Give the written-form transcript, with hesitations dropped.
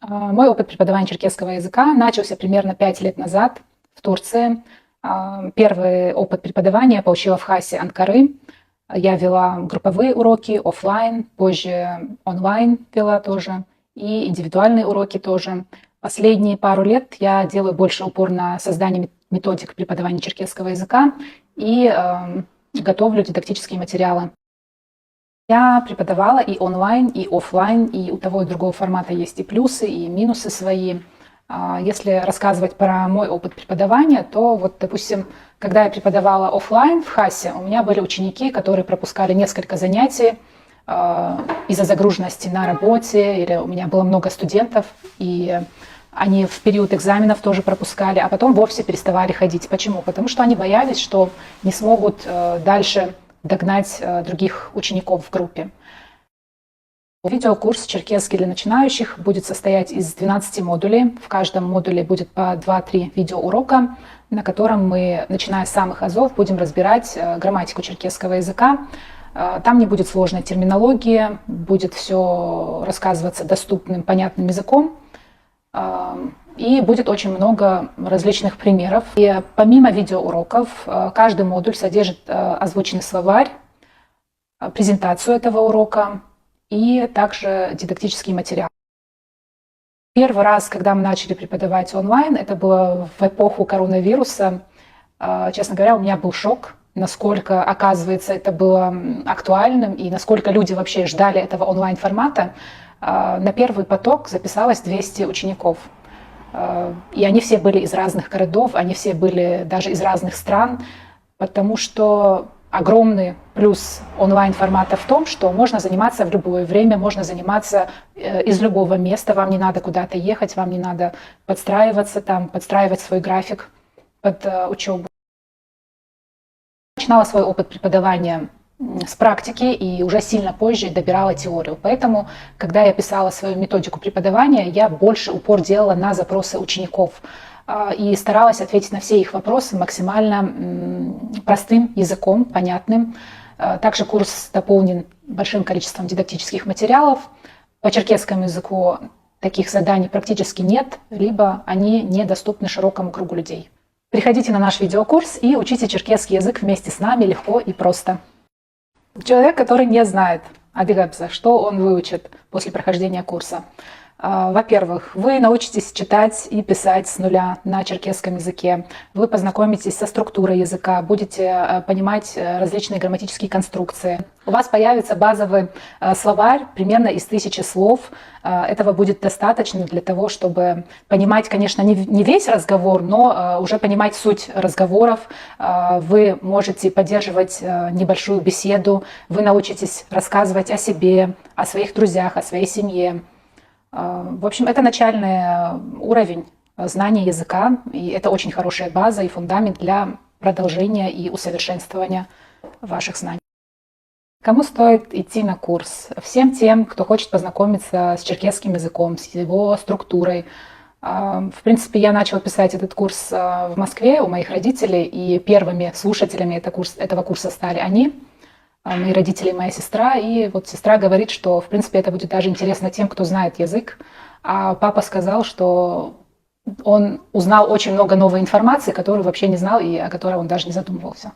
Мой опыт преподавания черкесского языка начался примерно 5 лет назад в Турции. Первый опыт преподавания я получила в Хасе Анкары. Я вела групповые уроки офлайн, позже онлайн вела тоже, и индивидуальные уроки тоже. Последние пару лет я делаю больше упор на создание методик преподавания черкесского языка и готовлю дидактические материалы. Я преподавала и онлайн, и офлайн, и у того и другого формата есть и плюсы, и минусы свои. Если рассказывать про мой опыт преподавания, то вот, допустим, когда я преподавала офлайн в Хасе, у меня были ученики, которые пропускали несколько занятий из-за загруженности на работе, или у меня было много студентов, и они в период экзаменов тоже пропускали, а потом вовсе переставали ходить. Почему? Потому что они боялись, что не смогут дальше догнать других учеников в группе. Видеокурс «Черкесский для начинающих» будет состоять из 12 модулей. В каждом модуле будет по 2-3 видеоурока, на котором мы, начиная с самых азов, будем разбирать грамматику черкесского языка. Там не будет сложной терминологии, будет все рассказываться доступным, понятным языком. И будет очень много различных примеров. И помимо видеоуроков, каждый модуль содержит озвученный словарь, презентацию этого урока и также дидактический материал. Первый раз, когда мы начали преподавать онлайн, это было в эпоху коронавируса. Честно говоря, у меня был шок, насколько, оказывается, это было актуальным и насколько люди вообще ждали этого онлайн-формата. На первый поток записалось 200 учеников. И они все были из разных городов, они все были даже из разных стран, потому что огромный плюс онлайн-формата в том, что можно заниматься в любое время, можно заниматься из любого места, вам не надо куда-то ехать, вам не надо подстраиваться, подстраивать свой график под учебу. Начинала свой опыт преподавания с практики и уже сильно позже добирала теорию. Поэтому, когда я писала свою методику преподавания, я больше упор делала на запросы учеников и старалась ответить на все их вопросы максимально простым языком, понятным. Также курс дополнен большим количеством дидактических материалов. По черкесскому языку таких заданий практически нет, либо они недоступны широкому кругу людей. Приходите на наш видеокурс и учите черкесский язык вместе с нами легко и просто. Человек, который не знает адыгабза, что он выучит после прохождения курса? Во-первых, вы научитесь читать и писать с нуля на черкесском языке. Вы познакомитесь со структурой языка, будете понимать различные грамматические конструкции. У вас появится базовый словарь примерно из 1000 слов. Этого будет достаточно для того, чтобы понимать, конечно, не весь разговор, но уже понимать суть разговоров. Вы можете поддерживать небольшую беседу, вы научитесь рассказывать о себе, о своих друзьях, о своей семье. В общем, это начальный уровень знания языка, и это очень хорошая база и фундамент для продолжения и усовершенствования ваших знаний. Кому стоит идти на курс? Всем тем, кто хочет познакомиться с черкесским языком, с его структурой. В принципе, я начала писать этот курс в Москве у моих родителей, и первыми слушателями этого курса стали они. Мои родители и моя сестра, и вот сестра говорит, что, в принципе, это будет даже интересно тем, кто знает язык, а папа сказал, что он узнал очень много новой информации, которую вообще не знал и о которой он даже не задумывался.